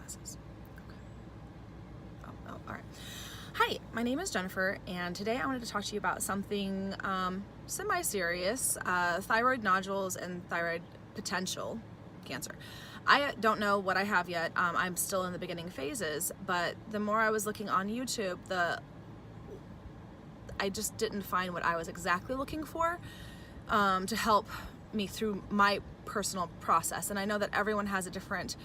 glasses. Okay. Oh, all right. Hi, my name is Jennifer, and today I wanted to talk to you about something semi-serious, thyroid nodules and thyroid potential cancer. I don't know what I have yet. I'm still in the beginning phases, but the more I was looking on YouTube, I just didn't find what I was exactly looking for to help me through my personal process. And I know that everyone has a different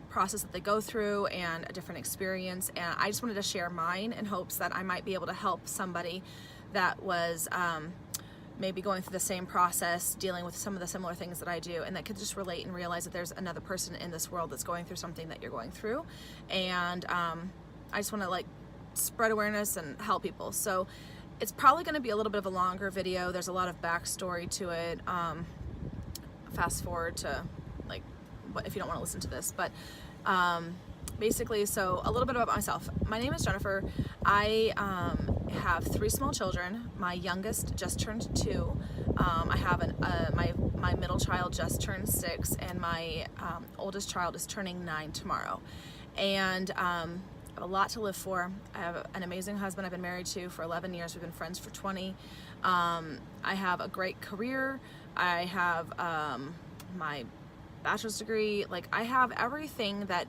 process that they go through and a different experience, and I just wanted to share mine in hopes that I might be able to help somebody that was maybe going through the same process, dealing with some of the similar things that I do, and that could just relate and realize that there's another person in this world that's going through something that you're going through. And I just want to like spread awareness and help people. So it's probably going to be a little bit of a longer video. There's a lot of backstory to it. Fast forward to like if you don't want to listen to this, but basically, so a little bit about myself. My name is Jennifer. I have 3 small children. My youngest just turned 2. I have my middle child just turned 6, and my oldest child is turning 9 tomorrow. And I have a lot to live for. I have an amazing husband I've been married to for 11 years. We've been friends for 20. I have a great career. I have my bachelor's degree. Like, I have everything that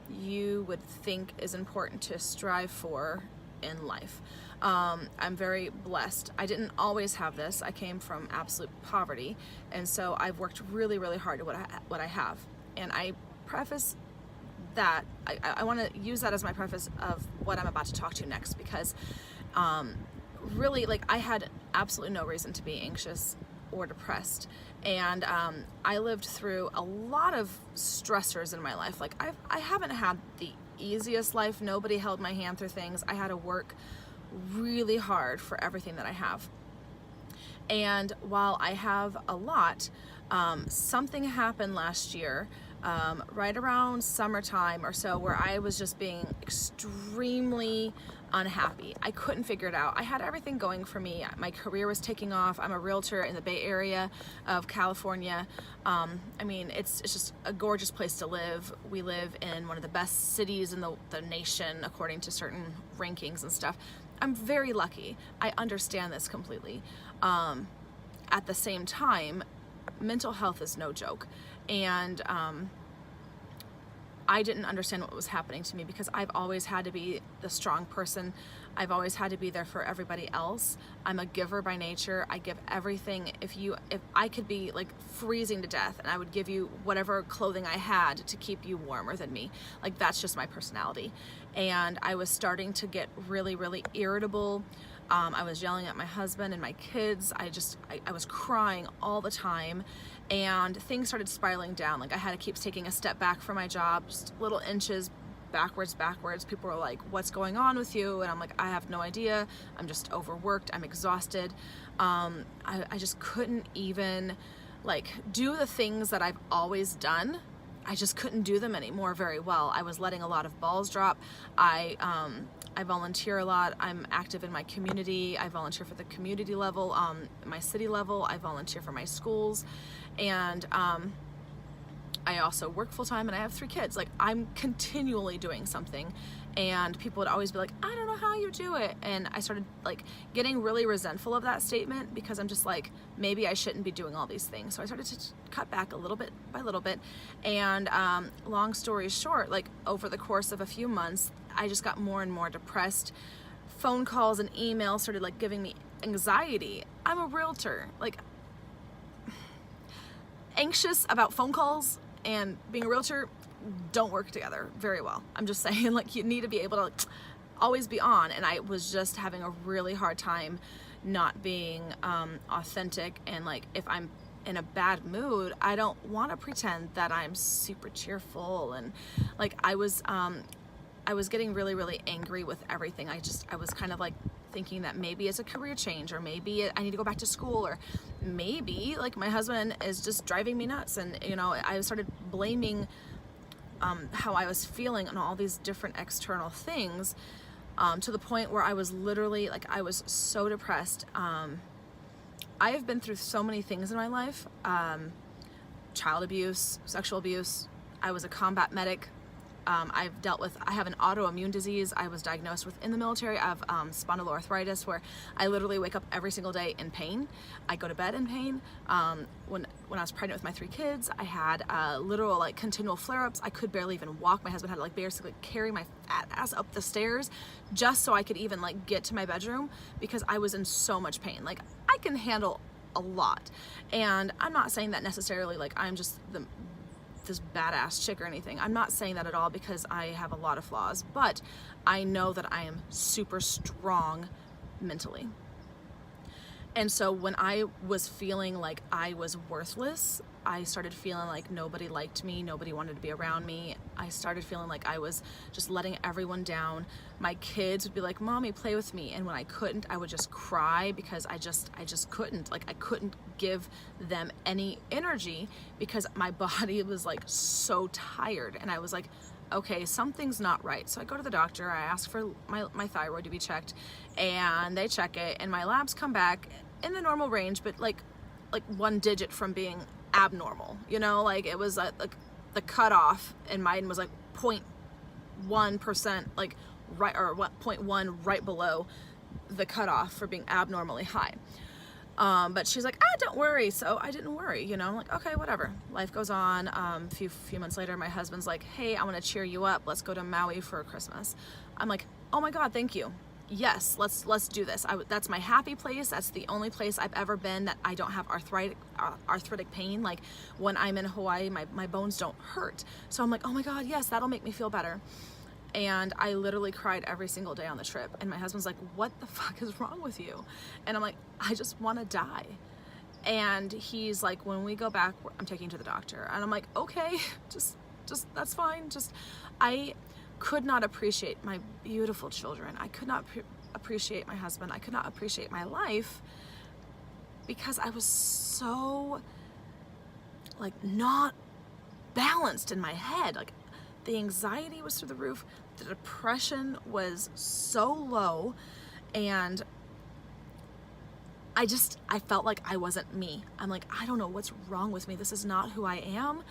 you would think is important to strive for in life. I'm very blessed. I didn't always have this. I came from absolute poverty, and so I've worked really, really hard at what I have. And I preface that, I want to use that as my preface of what I'm about to talk to you next, because really, like, I had absolutely no reason to be anxious or depressed, and I lived through a lot of stressors in my life. Like, I haven't had the easiest life. Nobody held my hand through things. I had to work really hard for everything that I have. And while I have a lot, something happened last year, right around summertime or so, where I was just being extremely unhappy. I couldn't figure it out. I had everything going for me. My career was taking off. I'm a realtor in the Bay Area of California. I mean, it's just a gorgeous place to live. We live in one of the best cities in the nation, according to certain rankings and stuff. I'm very lucky. I understand this completely. At the same time, mental health is no joke. And I didn't understand what was happening to me, because I've always had to be the strong person. I've always had to be there for everybody else. I'm a giver by nature. I give everything. If I could be like freezing to death, and I would give you whatever clothing I had to keep you warmer than me. Like, that's just my personality. And I was starting to get really, really irritable. I was yelling at my husband and my kids. I was crying all the time, and things started spiraling down. Like, I had to keep taking a step back from my job, just little inches backwards. People were like, "What's going on with you?" And I'm like, "I have no idea. I'm just overworked. I'm exhausted." I just couldn't even like do the things that I've always done. I just couldn't do them anymore very well. I was letting a lot of balls drop. I volunteer a lot. I'm active in my community. I volunteer for the community level, my city level. I volunteer for my schools, and I also work full-time, and I have 3 kids. Like, I'm continually doing something, and people would always be like, "I don't know how you do it." And I started like getting really resentful of that statement, because I'm just like, maybe I shouldn't be doing all these things. So I started to cut back a little bit by little bit. And long story short, like, over the course of a few months, I just got more and more depressed. Phone calls and emails started like giving me anxiety. I'm a realtor. Like, anxious about phone calls and being a realtor don't work together very well. I'm just saying, like, you need to be able to like, always be on. And I was just having a really hard time not being authentic. And like, if I'm in a bad mood, I don't want to pretend that I'm super cheerful. And like, I was getting really, really angry with everything. I was kind of like thinking that maybe it's a career change, or maybe I need to go back to school, or maybe like my husband is just driving me nuts. And you know, I started blaming how I was feeling on all these different external things, to the point where I was literally like, I was so depressed. I have been through so many things in my life. Child abuse, sexual abuse. I was a combat medic I have an autoimmune disease I was diagnosed with in the military. I have spondyloarthritis, where I literally wake up every single day in pain. I go to bed in pain. When I was pregnant with my 3 kids, I had literal like continual flare-ups. I could barely even walk. My husband had to like basically carry my fat ass up the stairs just so I could even like get to my bedroom, because I was in so much pain. Like, I can handle a lot, and I'm not saying that necessarily like I'm just this badass chick or anything. I'm not saying that at all, because I have a lot of flaws, but I know that I am super strong mentally. And so when I was feeling like I was worthless, I started feeling like nobody liked me, nobody wanted to be around me. I started feeling like I was just letting everyone down. My kids would be like, "Mommy, play with me." And when I couldn't, I would just cry, because I just couldn't. Like, I couldn't give them any energy, because my body was like so tired. And I was like, okay, something's not right. So I go to the doctor, I ask for my thyroid to be checked, and they check it, and my labs come back in the normal range, but like 1 digit from being abnormal, you know, like it was like the cutoff, and mine was like 0.1%, like right, or what, 0.1 right below the cutoff for being abnormally high. But she's like, don't worry. So I didn't worry, you know. I'm like, okay, whatever. Life goes on. A few months later, my husband's like, "Hey, I want to cheer you up. Let's go to Maui for Christmas." I'm like, "Oh my God, thank you. Yes, let's do this. That's my happy place. That's the only place I've ever been that I don't have arthritic pain. Like, when I'm in Hawaii, my bones don't hurt. So I'm like, oh my God, yes, that'll make me feel better." And I literally cried every single day on the trip. And my husband's like, "What the fuck is wrong with you?" And I'm like, "I just want to die." And he's like, "When we go back, I'm taking you to the doctor." And I'm like, "Okay, just that's fine." I could not appreciate my beautiful children. I could not appreciate my husband. I could not appreciate my life, because I was so like not balanced in my head. Like, the anxiety was through the roof. The depression was so low, and I felt like I wasn't me. I'm like, I don't know what's wrong with me. This is not who I am.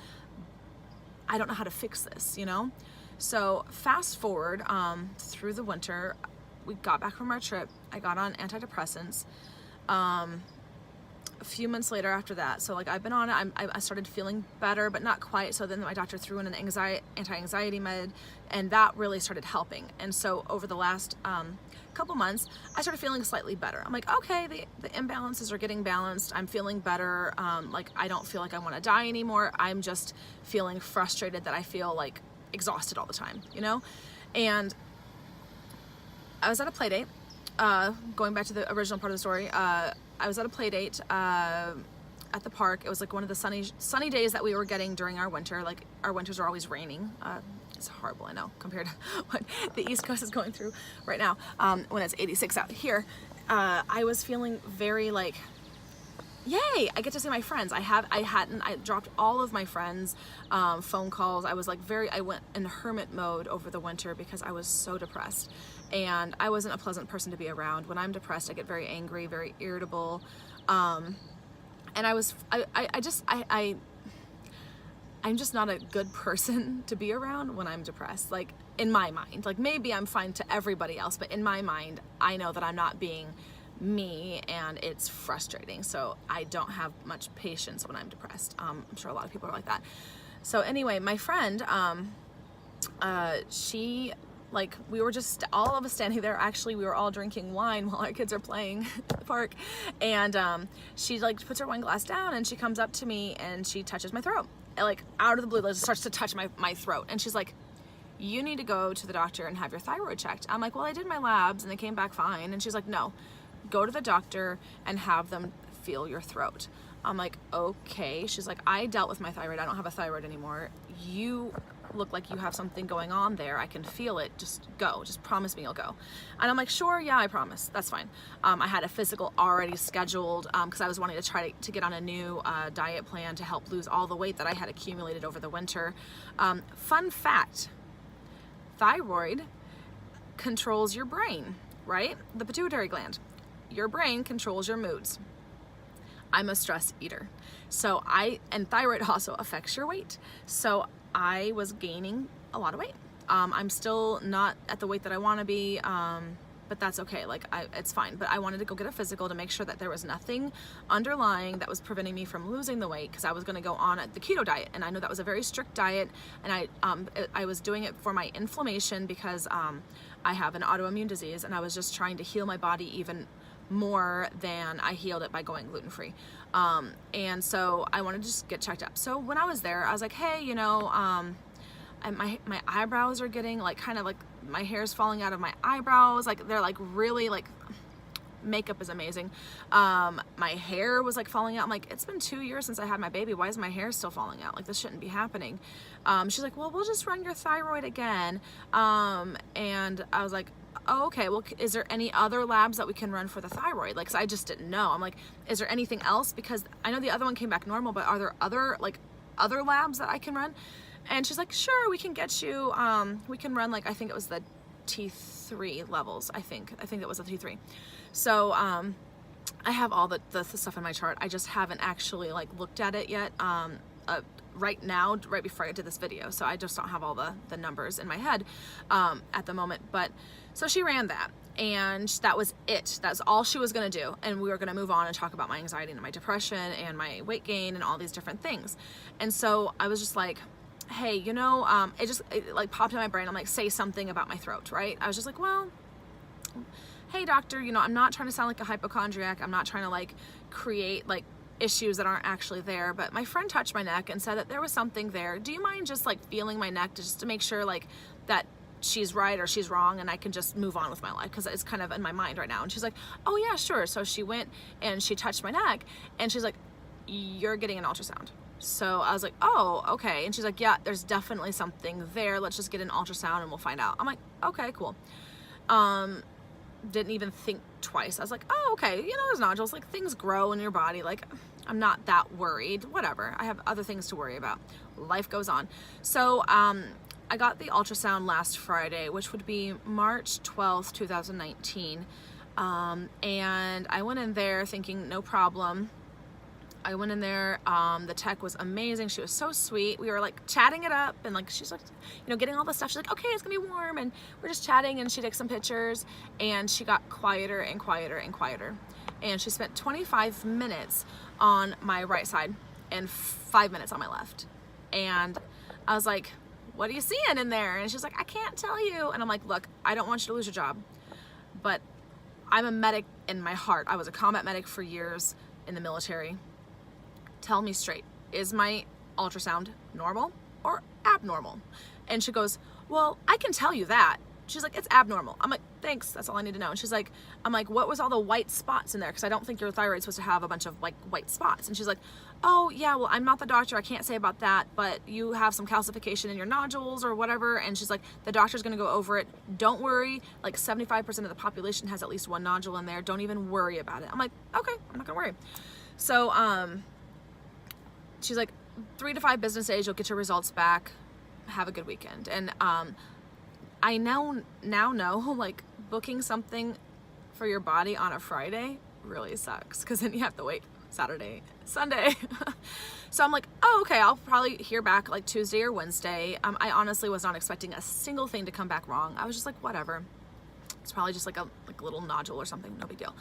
I don't know how to fix this, you know? So fast forward through the winter, we got back from our trip. I got on antidepressants. A few months later after that, so like I've been on it, I started feeling better, but not quite. So then my doctor threw in an anti-anxiety med, and that really started helping. And so over the last couple months, I started feeling slightly better. I'm like, okay, the imbalances are getting balanced. I'm feeling better. Like, I don't feel like I want to die anymore. I'm just feeling frustrated that I feel like exhausted all the time, you know? And I was at a play date, going back to the original part of the story. I was at a play date at the park. It was like one of the sunny days that we were getting during our winter. Like, our winters are always raining. It's horrible, I know, compared to what the East Coast is going through right now, when it's 86 out here. I was feeling very like, yay, I get to see my friends. I dropped all of my friends' phone calls. I was like I went in hermit mode over the winter, because I was so depressed, and I wasn't a pleasant person to be around. When I'm depressed, I get very angry, very irritable, and I'm just not a good person to be around when I'm depressed. Like, in my mind, like, maybe I'm fine to everybody else, but in my mind, I know that I'm not being me, and it's frustrating. So I don't have much patience when I'm depressed. I'm sure a lot of people are like that. So anyway, my friend, she, like, we were just all of us standing there. Actually, we were all drinking wine while our kids are playing at the park. And she like puts her wine glass down, and she comes up to me, and she touches my throat. And, like, out of the blue, just starts to touch my throat. And she's like, "You need to go to the doctor and have your thyroid checked." I'm like, "Well, I did my labs and they came back fine." And she's like, "No, go to the doctor and have them feel your throat." I'm like, okay. She's like, "I dealt with my thyroid. I don't have a thyroid anymore. You look like you have something going on there. I can feel it. Just go. Just promise me you'll go." And I'm like, "Sure, yeah, I promise. That's fine." I had a physical already scheduled, because I was wanting to try to get on a new diet plan to help lose all the weight that I had accumulated over the winter. Fun fact, thyroid controls your brain, right? The pituitary gland. Your brain controls your moods. I'm a stress eater. And thyroid also affects your weight. So I was gaining a lot of weight. I'm still not at the weight that I want to be, but that's okay. Like, it's fine. But I wanted to go get a physical to make sure that there was nothing underlying that was preventing me from losing the weight, because I was going to go on the keto diet, and I know that was a very strict diet, and I was doing it for my inflammation because I have an autoimmune disease, and I was just trying to heal my body even more than I healed it by going gluten-free. And so I wanted to just get checked up. So when I was there, I was like, hey, you know, my eyebrows are getting like, kind of like, my hair's falling out of my eyebrows. Like, they're like really, like, makeup is amazing. My hair was like falling out. I'm like, it's been 2 years since I had my baby. Why is my hair still falling out? Like, this shouldn't be happening. She's like, well, we'll just run your thyroid again. And I was like, oh, okay, well, is there any other labs that we can run for the thyroid? Like, 'cause I just didn't know. I'm like, is there anything else? Because I know the other one came back normal, but are there other labs that I can run? And she's like, sure, we can get you, we can run, like, I think it was the T3 levels. I think it was the T3. So, I have all the stuff in my chart. I just haven't actually, like, looked at it yet, right now, right before I did this video. So I just don't have all the numbers in my head, at the moment. But, so she ran that, and that was it. That's all she was gonna do. And we were gonna move on and talk about my anxiety and my depression and my weight gain and all these different things. And so I was just like, hey, you know, it like popped in my brain. I'm like, say something about my throat, right? I was just like, well, hey doctor, you know, I'm not trying to sound like a hypochondriac. I'm not trying to like create like issues that aren't actually there, but my friend touched my neck and said that there was something there. Do you mind just like feeling my neck just to make sure like that she's right or she's wrong, and I can just move on with my life, because it's kind of in my mind right now? And she's like, oh yeah, sure. So she went and she touched my neck, and she's like, you're getting an ultrasound. So I was like, oh, okay. And she's like, yeah, there's definitely something there. Let's just get an ultrasound and we'll find out. I'm like, okay, cool. Didn't even think twice. I was like, oh, okay, you know, there's nodules, like, things grow in your body. Like, I'm not that worried, whatever. I have other things to worry about. Life goes on. So, I got the ultrasound last Friday, which would be March 12th, 2019. And I went in there thinking no problem. I went in there, the tech was amazing. She was so sweet. We were like chatting it up, and like, she's like, you know, getting all the stuff. She's like, okay, it's gonna be warm. And we're just chatting, and she took some pictures, and she got quieter and quieter and quieter. And she spent 25 minutes on my right side and 5 minutes on my left. And I was like, what are you seeing in there? And she's like, I can't tell you. And I'm like, look, I don't want you to lose your job, but I'm a medic in my heart. I was a combat medic for years in the military. Tell me straight, is my ultrasound normal or abnormal? And she goes, well, I can tell you that. She's like, it's abnormal. I'm like, thanks, that's all I need to know. And she's like, I'm like, what was all the white spots in there? Because I don't think your thyroid's supposed to have a bunch of like white spots. And she's like, oh yeah, well, I'm not the doctor, I can't say about that, but you have some calcification in your nodules or whatever. And she's like, the doctor's gonna go over it. Don't worry, like 75% of the population has at least one nodule in there. Don't even worry about it. I'm like, okay, I'm not gonna worry. So, she's like, 3 to 5 business days, you'll get your results back. Have a good weekend. And I now know, like, booking something for your body on a Friday really sucks, because then you have to wait Saturday, Sunday. So I'm like, oh, okay, I'll probably hear back like Tuesday or Wednesday. I honestly was not expecting a single thing to come back wrong. I was just like, whatever. It's probably just like a little nodule or something, no big deal.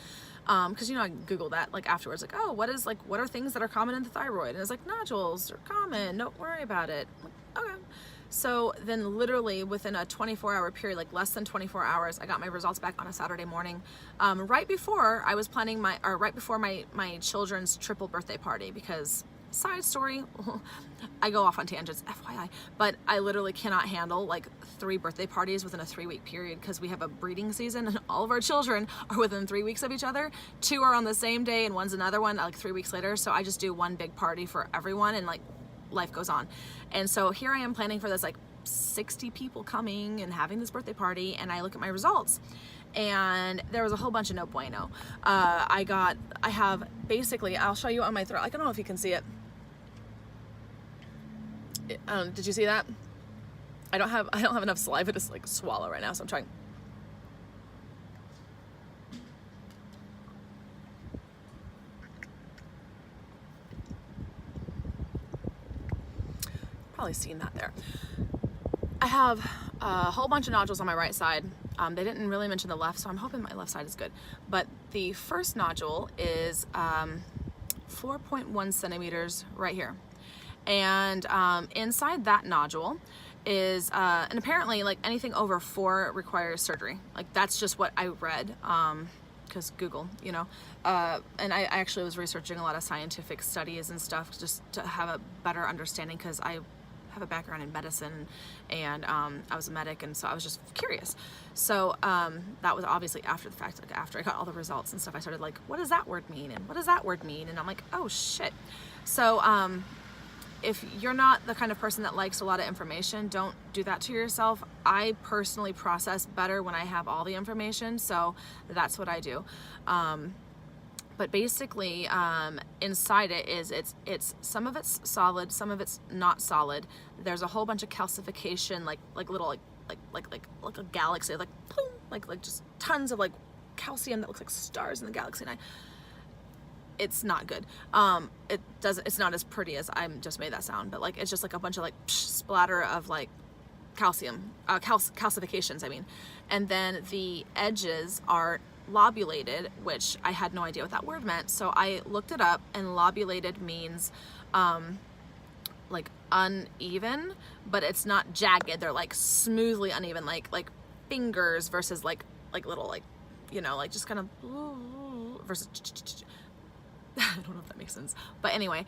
Because, you know, I Googled that like afterwards, like, oh, what are things that are common in the thyroid? And it's like, nodules are common, don't worry about it. I'm like, okay. So then literally within a 24-hour period, like less than 24 hours, I got my results back on a Saturday morning, right before I was planning right before my children's triple birthday party. Because, side story, I go off on tangents, FYI, but I literally cannot handle like 3 birthday parties within a 3-week period, because we have a breeding season and all of our children are within 3 weeks of each other. 2 are on the same day and one's another one like 3 weeks later. So I just do one big party for everyone, and like life goes on. And so here I am planning for this like 60 people coming and having this birthday party, and I look at my results and there was a whole bunch of no bueno. I have basically, I'll show you on my throat. I don't know if you can see it. Did you see that? I don't have enough saliva to like swallow right now, so I'm trying. Probably seen that there. I have a whole bunch of nodules on my right side. They didn't really mention the left, so I'm hoping my left side is good. But the first nodule is 4.1 centimeters right here. And inside that nodule is, and apparently like anything over 4 requires surgery. Like that's just what I read, because Google, you know. And I actually was researching a lot of scientific studies and stuff just to have a better understanding, because I have a background in medicine and I was a medic, and so I was just curious. So that was obviously after the fact, like after I got all the results and stuff, I started like, what does that word mean? And what does that word mean? And I'm like, oh shit. So if you're not the kind of person that likes a lot of information, don't do that to yourself. I personally process better when I have all the information, so that's what I do. But basically, inside it is it's some of it's solid, some of it's not solid. There's a whole bunch of calcification, like little like a galaxy, like just tons of like calcium that looks like stars in the galaxy. And it's not good. It's not as pretty as I just made that sound, but like it's just like a bunch of like splatter of like calcium, calcifications, I mean. And then the edges are lobulated, which I had no idea what that word meant. So I looked it up, and lobulated means like uneven, but it's not jagged. They're like smoothly uneven, like fingers versus like little, like, you know, like just kind of versus I don't know if that makes sense, but anyway,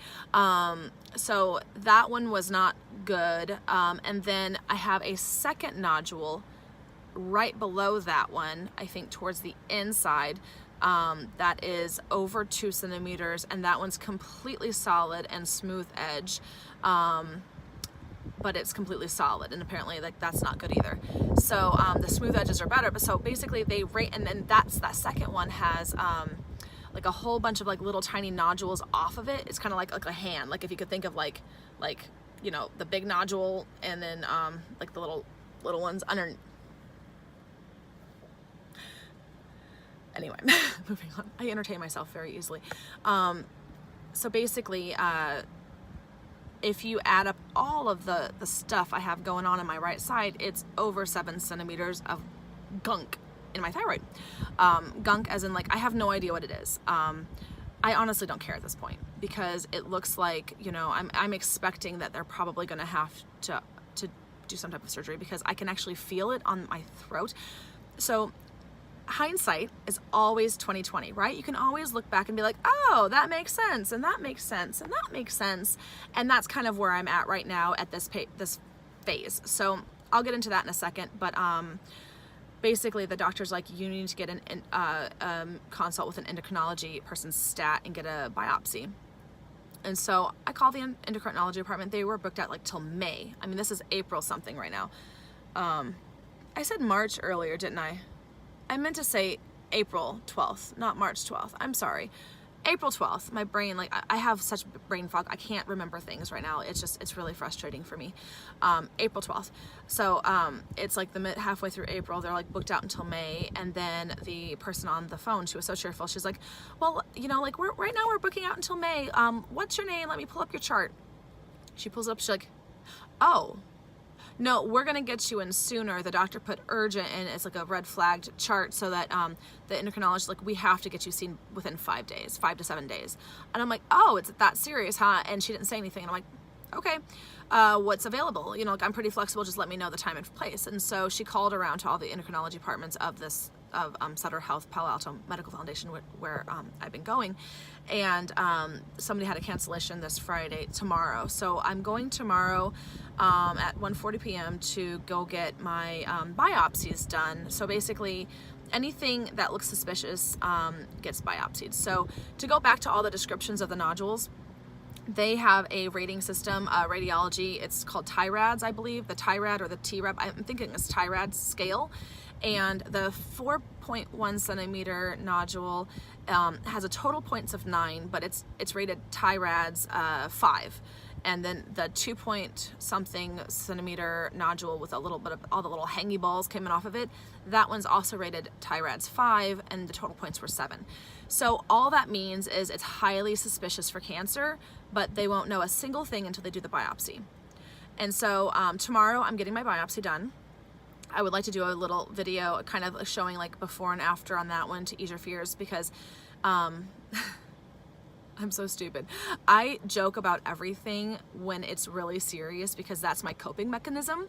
so that one was not good. And then I have a second nodule right below that one, I think towards the inside, that is over 2 centimeters, and that one's completely solid and smooth edge, but it's completely solid, and apparently like that's not good either. So the smooth edges are better, but so basically they rate, and then that second one has like a whole bunch of like little tiny nodules off of it. It's kind of like a hand, like if you could think of like you know, the big nodule, and then like the little ones under. Anyway, moving on. I entertain myself very easily. So basically, if you add up all of the stuff I have going on my right side, it's over 7 centimeters of gunk in my thyroid. Gunk as in like, I have no idea what it is. I honestly don't care at this point, because it looks like, you know, I'm expecting that they're probably going to have to do some type of surgery, because I can actually feel it on my throat. So hindsight is always 20/20, right? You can always look back and be like, oh, that makes sense, and that makes sense, and that makes sense. And that's kind of where I'm at right now at this phase. So I'll get into that in a second, but basically the doctor's like, you need to get an consult with an endocrinology person's stat and get a biopsy. And so I called the endocrinology department. They were booked out like till May. I mean, this is April something right now. I said March earlier, didn't I? I meant to say April 12th, not March 12th. I'm sorry. April 12th. My brain, like, I have such brain fog. I can't remember things right now. It's really frustrating for me. April 12th. So it's like halfway through April. They're like booked out until May. And then the person on the phone, she was so cheerful. She's like, well, you know, like right now we're booking out until May. What's your name? Let me pull up your chart. She pulls it up. She's like, oh, no, we're going to get you in sooner. The doctor put urgent in. It's like a red flagged chart, so that the endocrinologist, like, we have to get you seen within 5 days, 5 to 7 days. And I'm like, oh, it's that serious, huh? And she didn't say anything. And I'm like, okay, what's available? You know, like, I'm pretty flexible. Just let me know the time and place. And so she called around to all the endocrinology departments of Sutter Health Palo Alto Medical Foundation, where I've been going. And somebody had a cancellation this Friday, tomorrow. So I'm going tomorrow at 1:40 p.m. to go get my biopsies done. So basically, anything that looks suspicious gets biopsied. So to go back to all the descriptions of the nodules, they have a rating system, radiology. It's called TIRADS, I believe, the TIRAD or the TRAB. I'm thinking it's TIRAD scale. And the 4.1 centimeter nodule has a total points of 9, but it's rated TIRADS 5. And then the 2-point-something centimeter nodule with a little bit of all the little hangy balls coming off of it, that one's also rated TIRADS 5, and the total points were 7. So all that means is it's highly suspicious for cancer, but they won't know a single thing until they do the biopsy. And so tomorrow I'm getting my biopsy done. I would like to do a little video kind of showing like before and after on that one to ease your fears, because I'm so stupid. I joke about everything when it's really serious because that's my coping mechanism.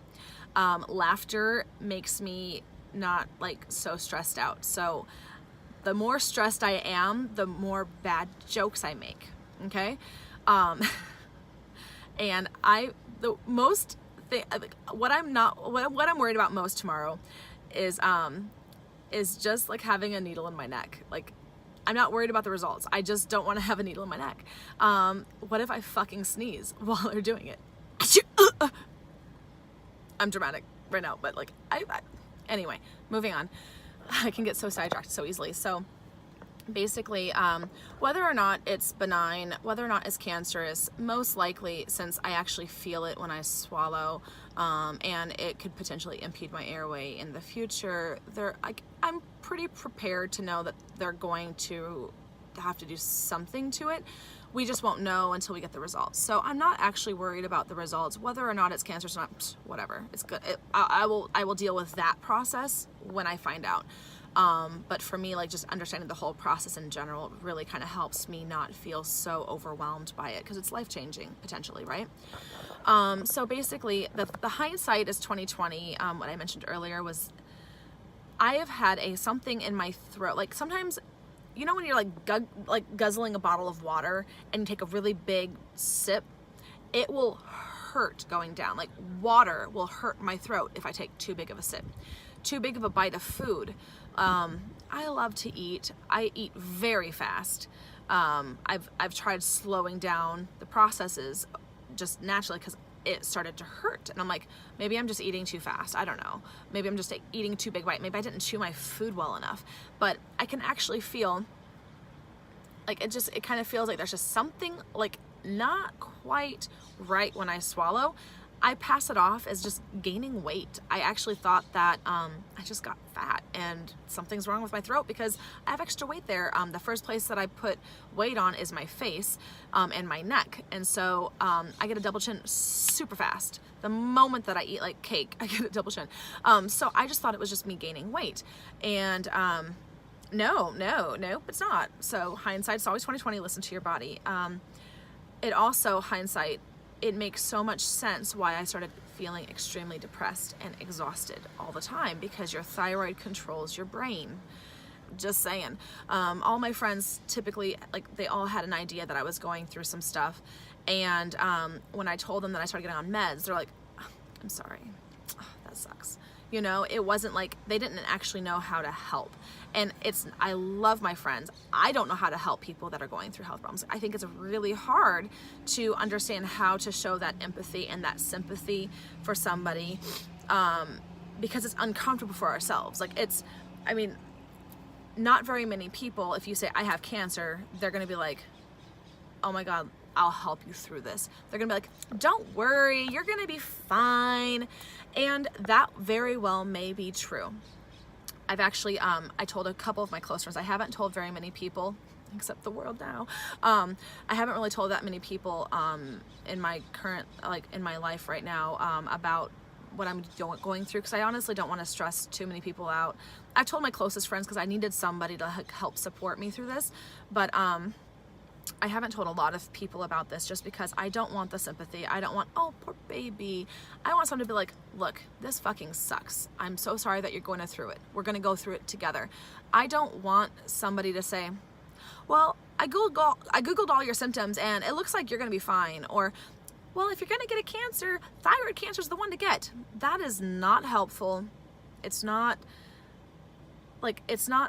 Laughter makes me not like so stressed out. So the more stressed I am, the more bad jokes I make. Okay. And what I'm worried about most tomorrow is just like having a needle in my neck. Like, I'm not worried about the results. I just don't want to have a needle in my neck. What if I fucking sneeze while they're doing it? I'm dramatic right now, but like, anyway, moving on. I can get so sidetracked so easily. So basically, whether or not it's benign, whether or not it's cancerous, most likely, since I actually feel it when I swallow, and it could potentially impede my airway in the future, I'm pretty prepared to know that they're going to have to do something to it. We just won't know until we get the results. So I'm not actually worried about the results, whether or not it's cancerous or not. Whatever, it's good. I will deal with that process when I find out. But for me, like, just understanding the whole process in general really kind of helps me not feel so overwhelmed by it, because it's life-changing potentially, right? So basically, the hindsight is 2020. What I mentioned earlier was I have had something in my throat. Like, sometimes, you know when you're like guzzling a bottle of water and you take a really big sip, it will hurt going down. Like, water will hurt my throat if I take too big of a sip, too big of a bite of food. I love to eat. I eat very fast. I've tried slowing down the processes just naturally because it started to hurt. And I'm like, maybe I'm just eating too fast. I don't know. Maybe I'm just eating too big bite. Maybe I didn't chew my food well enough. But I can actually feel like it kind of feels like there's just something like not quite right when I swallow. I pass it off as just gaining weight. I actually thought that I just got fat and something's wrong with my throat because I have extra weight there. The first place that I put weight on is my face and my neck. And so I get a double chin super fast. The moment that I eat like cake, I get a double chin. So I just thought it was just me gaining weight. And no, it's not. So hindsight's always 20/20. Listen to your body. It also, hindsight, it makes so much sense why I started feeling extremely depressed and exhausted all the time, because your thyroid controls your brain. Just saying. All my friends typically, like, they all had an idea that I was going through some stuff. And when I told them that I started getting on meds, they're like, oh, I'm sorry. Oh, that sucks. You know, it wasn't like they didn't actually know how to help. And I love my friends. I don't know how to help people that are going through health problems. I think it's really hard to understand how to show that empathy and that sympathy for somebody, because it's uncomfortable for ourselves. Like, not very many people, if you say I have cancer, they're gonna be like, oh my God, I'll help you through this. They're gonna be like, don't worry, you're gonna be fine. And that very well may be true. I've actually, I told a couple of my close friends. I haven't told very many people, except the world now. I haven't really told that many people in my current, like, in my life right now, about what I'm going through, because I honestly don't want to stress too many people out. I've told my closest friends because I needed somebody to help support me through this, but I haven't told a lot of people about this just because I don't want the sympathy. I don't want, oh, poor baby. I want someone to be like, look, this fucking sucks. I'm so sorry that you're going through it. We're going to go through it together. I don't want somebody to say, well, I Googled all your symptoms and it looks like you're going to be fine. Or, well, if you're going to get a cancer, thyroid cancer is the one to get. That is not helpful. It's not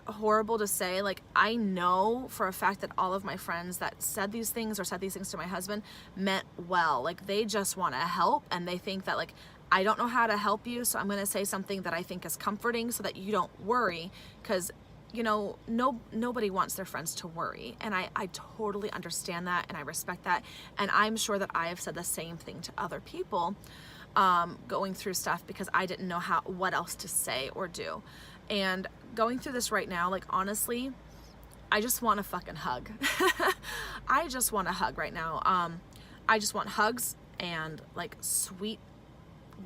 horrible to say. Like, I know for a fact that all of my friends that said these things to my husband meant well. Like, they just want to help, and they think that, like, I don't know how to help you, so I'm going to say something that I think is comforting so that you don't worry, because, you know, nobody wants their friends to worry. And I totally understand that, and I respect that. And I'm sure that I have said the same thing to other people going through stuff because I didn't know what else to say or do. And going through this right now, like, honestly, I just want a fucking hug. I just want a hug right now. I just want hugs and like sweet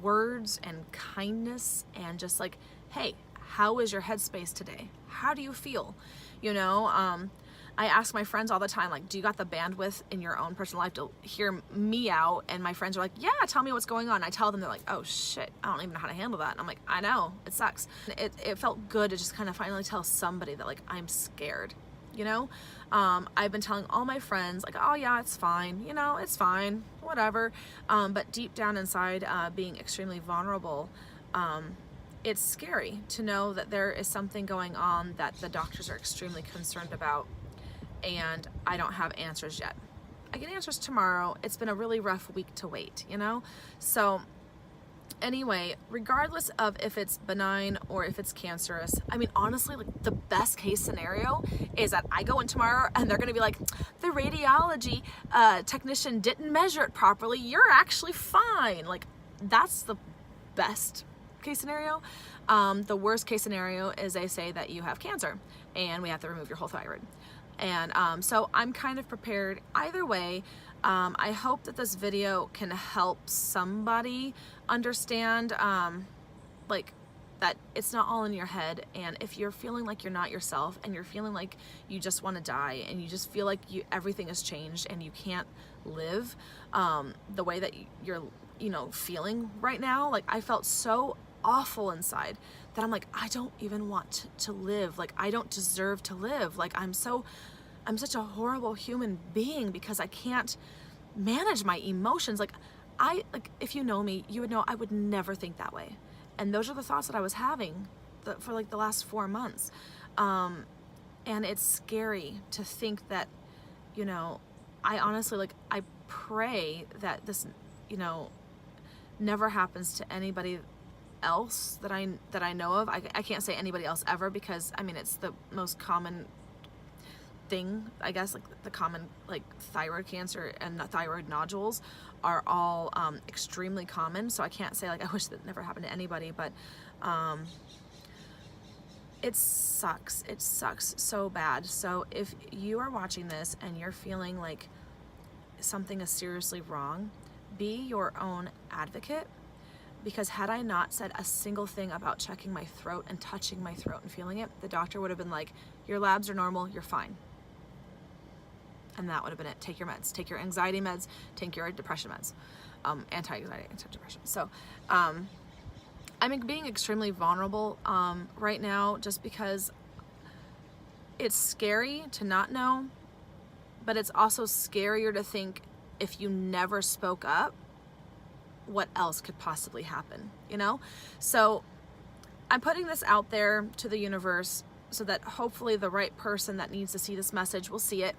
words and kindness, and just like, hey, how is your headspace today? How do you feel? You know, I ask my friends all the time, like, do you got the bandwidth in your own personal life to hear me out? And my friends are like, yeah, tell me what's going on. I tell them, they're like, oh shit, I don't even know how to handle that. And I'm like, I know, it sucks. It felt good to just kind of finally tell somebody that like, I'm scared, you know? I've been telling all my friends like, oh yeah, it's fine, you know, it's fine, whatever. But deep down inside, being extremely vulnerable, it's scary to know that there is something going on that the doctors are extremely concerned about, and I don't have answers yet. I get answers tomorrow. It's been a really rough week to wait, you know? So anyway, regardless of if it's benign or if it's cancerous, I mean, honestly, like the best case scenario is that I go in tomorrow and they're gonna be like, the radiology technician didn't measure it properly. You're actually fine. Like, that's the best case scenario. The worst case scenario is they say that you have cancer and we have to remove your whole thyroid. And so I'm kind of prepared either way. I hope that this video can help somebody understand like that it's not all in your head, and if you're feeling like you're not yourself and you're feeling like you just want to die and you just feel like everything has changed and you can't live the way that you're, you know, feeling right now. Like, I felt so awful inside that I'm like, I don't even want to live. Like, I don't deserve to live. Like, I'm such a horrible human being because I can't manage my emotions. Like, if you know me, you would know I would never think that way. And those are the thoughts that I was having for like the last 4 months. And it's scary to think that, you know, I honestly, like, I pray that this, you know, never happens to anybody else that I know of. I can't say anybody else ever, because I mean, it's the most common thing, I guess. Like, the common, like, thyroid cancer and thyroid nodules are all extremely common, so I can't say like I wish that never happened to anybody, but it sucks so bad. So if you are watching this and you're feeling like something is seriously wrong, be your own advocate. Because had I not said a single thing about checking my throat and touching my throat and feeling it, the doctor would have been like, your labs are normal, you're fine. And that would have been it. Take your meds, take your anxiety meds, take your depression meds, anti-anxiety, anti-depression. So I'm being extremely vulnerable right now, just because it's scary to not know, but it's also scarier to think if you never spoke up, what else could possibly happen, you know? So I'm putting this out there to the universe so that hopefully the right person that needs to see this message will see it.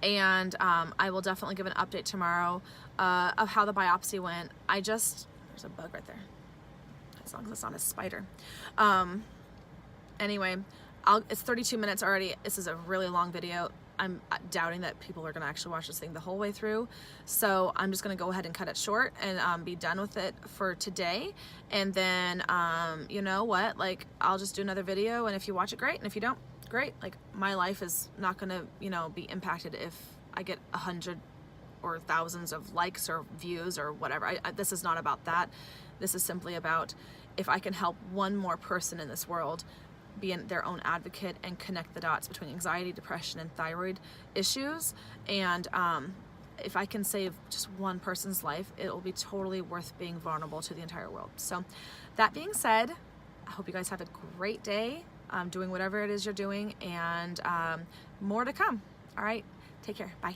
And I will definitely give an update tomorrow of how the biopsy went. There's a bug right there, as long as it's not a spider. Anyway, it's 32 minutes already. This is a really long video. I'm doubting that people are going to actually watch this thing the whole way through. So I'm just going to go ahead and cut it short and be done with it for today. And then, you know what, like, I'll just do another video, and if you watch it, great. And if you don't, great. Like, my life is not going to, you know, be impacted if I get 100 or thousands of likes or views or whatever. This is not about that. This is simply about if I can help one more person in this world be their own advocate and connect the dots between anxiety, depression, and thyroid issues. And if I can save just one person's life, it will be totally worth being vulnerable to the entire world. So that being said, I hope you guys have a great day doing whatever it is you're doing, and more to come. All right, take care. Bye.